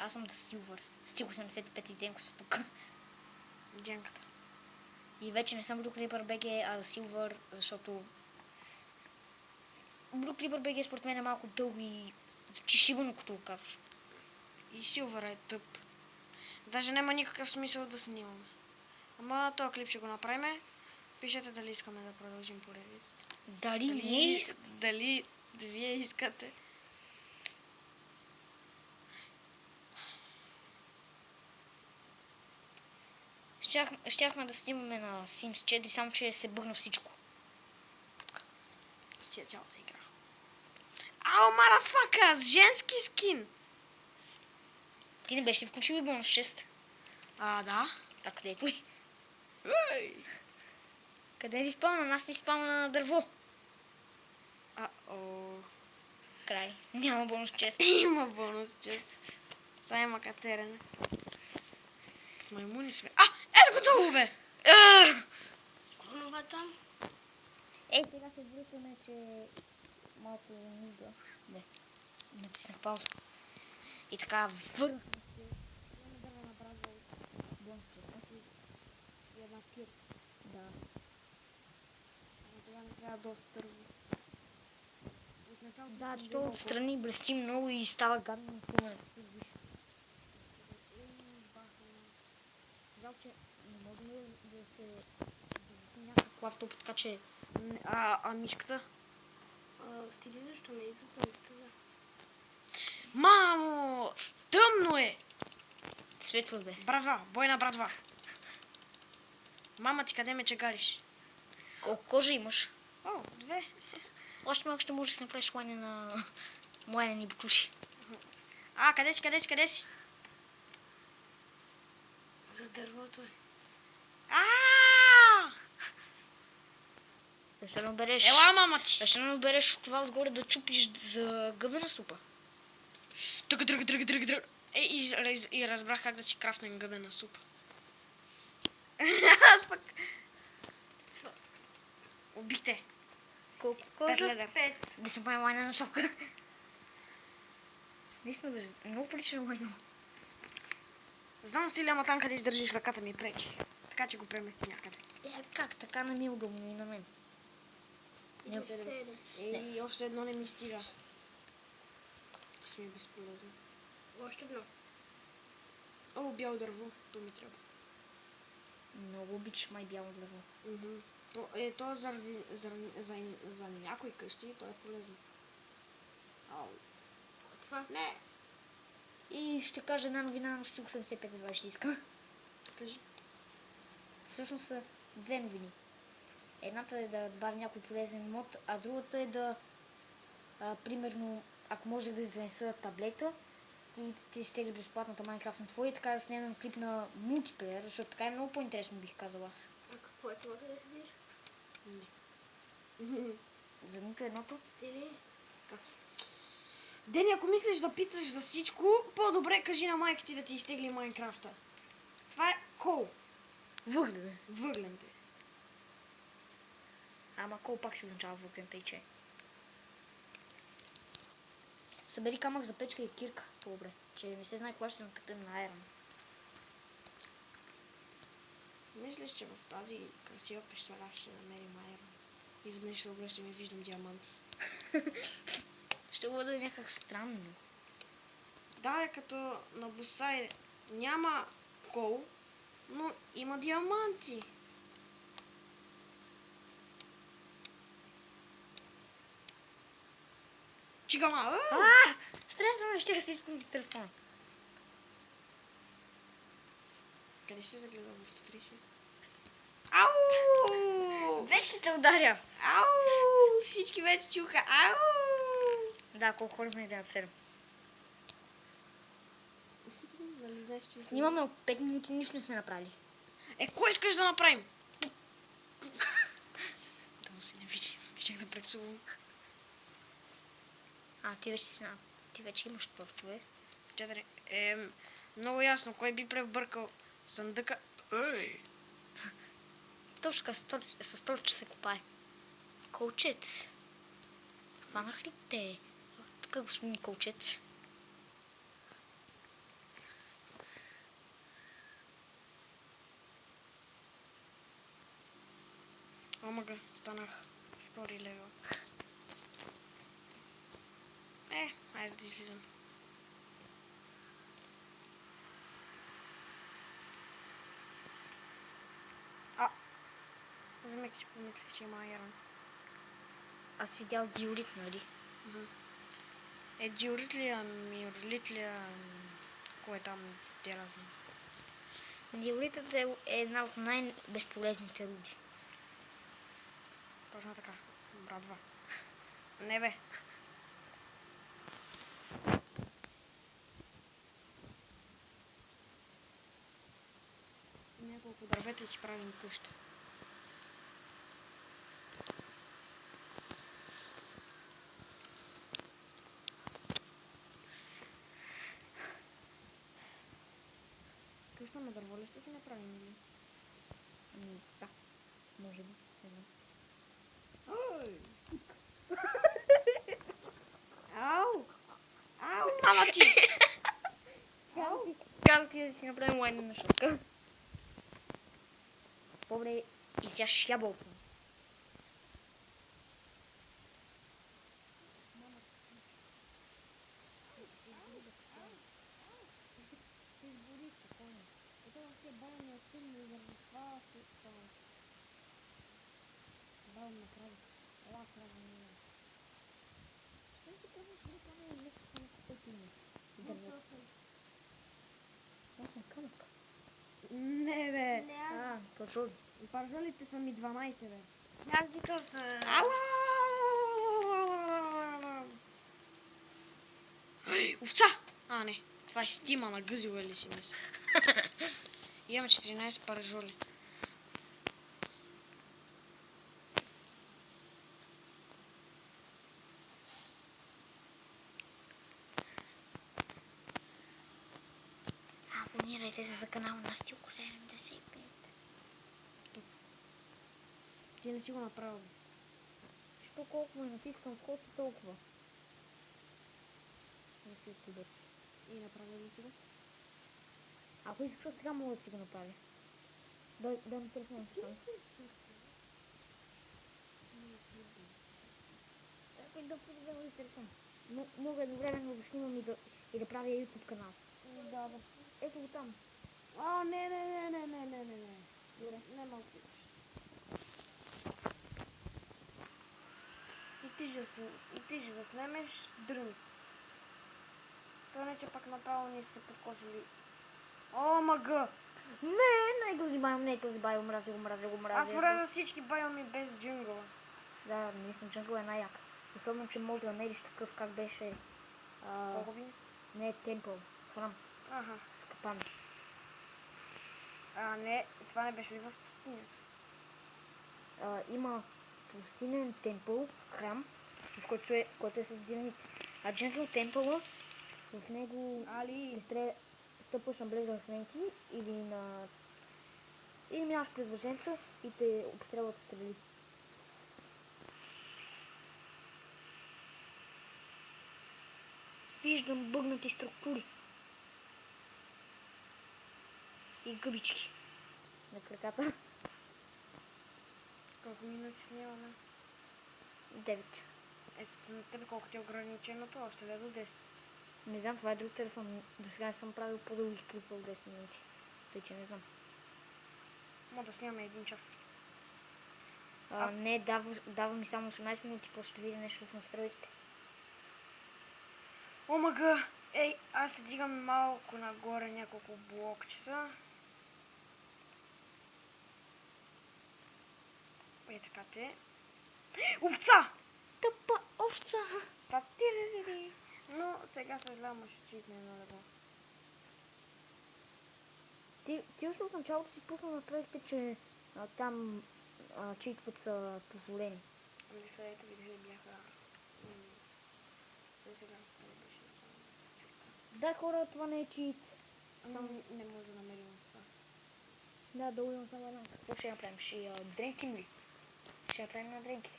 Аз съм да Силвър. Стиг 85 и Денко са тук. Денката. И вече не съм Blue Clipper BG, а да Силвър, защото Blue Clipper BG според мен е малко дълго и звучи шибано, като го казваш. И Силвър е тъп. Даже няма никакъв смисъл да снимаме. Ама този клип ще го направим. Пишете дали искаме да продължим поредицата. Дали вие искате. Щяхме да снимаме на Sims 4, само че се бъгна всичко. С тия цялата игра. Ау, марафака! С женски скин! Ти не беше включил и бонус 6. Да. А където ли? Къде ни спална? Нас ни спална на дърво. Край. Няма бонус 6. Има бонус чест. Сега има катерене. Маймуни сме. Ето готово бе! Кронова там. Сега се връщаме, че малко нуда. Не. Натиснах пауза. И така върнахме се. Имаме да направя бонус 6. И една кир. Да. Сега не трябва доста дърво. Да, то отстрани блести много и става гадно на снимането. Жалко, че не може да се някакъв лаптоп, така че... мишката? Стиди, защо не идва тъмната? Мамо! Тъмно е! Светло бе. Братва, бойна братва. Мама ти къде ме чегариш? Колко кожа имаш? 2. Още малко ще можеш да си направиш лайне на младени бутуши. Къде си? За дървото е. Защо не обереш... Ела, мама ти! Защо не обереш това отгоре да чупиш за гъбена супа? Тръг. И разбрах как да си крафнем гъбена супа. Аз пък... Убихте. Колко 5 кожа? леда. 5. Да си правим лайна на шопка. Наистина бе, много прилича на лайна. Знам стиля, ама там къде издържиш ръката ми пречи. Така че го премести някъде. Как? Така не ми е удобно и на мен. Не, 7. И още едно не ми стига. Че си ми е безполезно. Още едно. Бяло дърво. То ми трябва. много обичаш май бяло дърво. То за някои къщи то е полезно. Това? Не. И ще кажа една новина на Стиг 85 за това ще иска. Кажи. Всъщност са две новини. Едната е да добави някой полезен мод, а другата е да примерно, ако може да издонеса таблета, ти изтегли безплатната Майнкрафт на твоя и така да снимем клип на мултиплеер, защото така е много по-интересно, бих казал аз. А какво е това, къде седиш? Не. За нито едното. Стили? Дени, ако мислиш да питаш за всичко, по-добре кажи на майка ти да ти изтегли Майнкрафта. Това е кол. Въглен. Въглен те. Ама кол пак си означава въглен, тъй че. Събери камък за печка и кирка. По-добре. Че не се знае кога ще натъкнем на айрон. Мислиш, че в тази красива пещера ще намерим айрон. И веднъж се обръщам и виждам диамант. Ще бъде някак странно. Да, е като на Босай няма кол, но има диаманти. Чигама! Стресвам, ще да си изпълни телефон. Къде ще загледам в 40? Вече ще те ударя. Всички вече чуха. Да, колко хора сме да напсерим. Нали знаеш, че Снимаме от 5 минути, нищо не сме направили. кой искаш да направим? Да му се не види. Щях да препсувам. Ти вече имаш творчове. 4. Много ясно. Кой би пребъркал съндъка? Точка с торче се копае. Колчец. Хванах ли те? Тук господин Колчец. Омага, станах втори левел. Айде да излизам. За миг си помислих, че има айрон. Аз видял диорит, нали? Диорит ли, миорит ли, кой е там, те разни. Диоритът е една от най-безполезните руди. Точно така, братва. Не бе. Няколко дървета си правим къща. Къща на дърво ли ще си направим или? Да, може би. Не знам. Ау! Ау, мама ти! Казах ти да си направим лайна на шапка. По-добре изяш ябълко. Не бе! Пържоли. Пържолите са ми 12 бе. Аз викам за... Овца! Не. Това е стима на гъзила ли си мисля. Имам 14 пържоли. Абонирайте се за канала на Стилко 75. Ти не си го направил. Що колко натискам вход и толкова. И направил ли си го? Ако искаш, сега мога да си го направя. Дай ми телефона си там. Чакай да подавам телефон. Мога едновременно да снимам и да правя YouTube канал. Да. Ето го там. Не. Добре. Не малко. И ти ще заснемеш дръни. Това не, че пак направо ни се подкосили. Мага! Не е този байом, не е този байом, мразя го. Аз мразя всички байоми без джунгъла. Да, наистина джунгъл е най-як. Особено, че може да намериш такъв, как беше... Хогвинс? Не, темпъл, храм, Аха. с капан. Не, това не беше ли в пустинята? Има пустинен темпъл, храм, в който е с динамит. А джунгъл темпъла, в него стъпваш на блезърхменти или минаваш през въженца и те обстрелват с стрели. Виждам бъгнати структури. И гъбички на краката. Колко минути снимаме? 9. Ето на тебе колко ти е ограниченото, още да е до 10. Не знам, това е друг телефон. До сега не съм правил по-дълги клипове от 10 минути. Тъй, че не знам. Може да снимаме 1 час. Не, дава ми само 18 минути, после ще видя нещо в настройките. Омага! Аз се дигам малко нагоре няколко блокчета. Така те. Овца! Тъпа овца! Та-ти-ри-ри-ри. Но сега съжалявам, ще читне едно дърво. Ти още от началото си пусна настройките, че там читват са позволени. Ами сега ето видео бяха... Сега не беше Да, хора, това не е чит. само не може да намерим това. Да, долу имам само една. Какво ще направим? Ще дренким ли? Ще направим на дренки.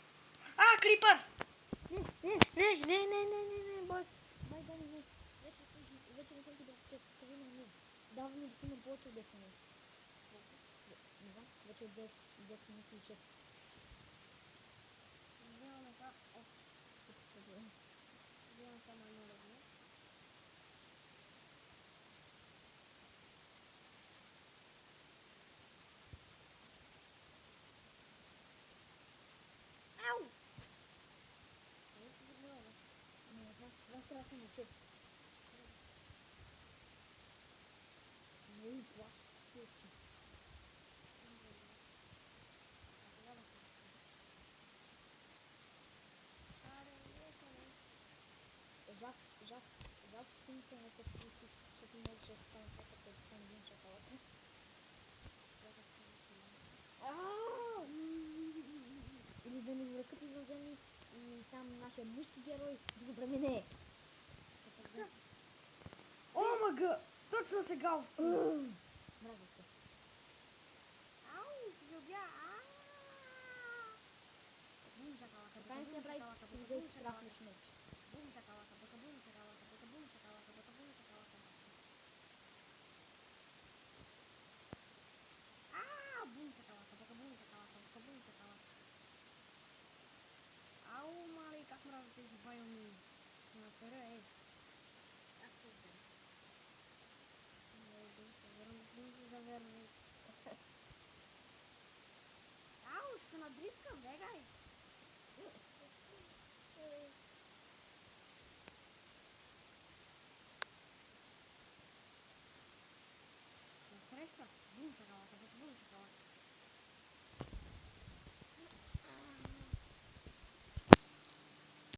Крипър! Не, бой. Не. Вече не съм ти да представи на него. Дава ми да снимам повече от 10 минути. Не знам, вече 10 минути и 6. Вие само едно равно. Ау! Не се забравя. Не, това трябва да се. Не, плащи. Жак синце не се получи, защото можеше да стане това като един шоколад. Или да ни връкат извънземни и там нашия мъжки герой да забрани не. О, мага! Точно сега! Мразя се. Ау, любя! Така не се прави, да си правиш меч.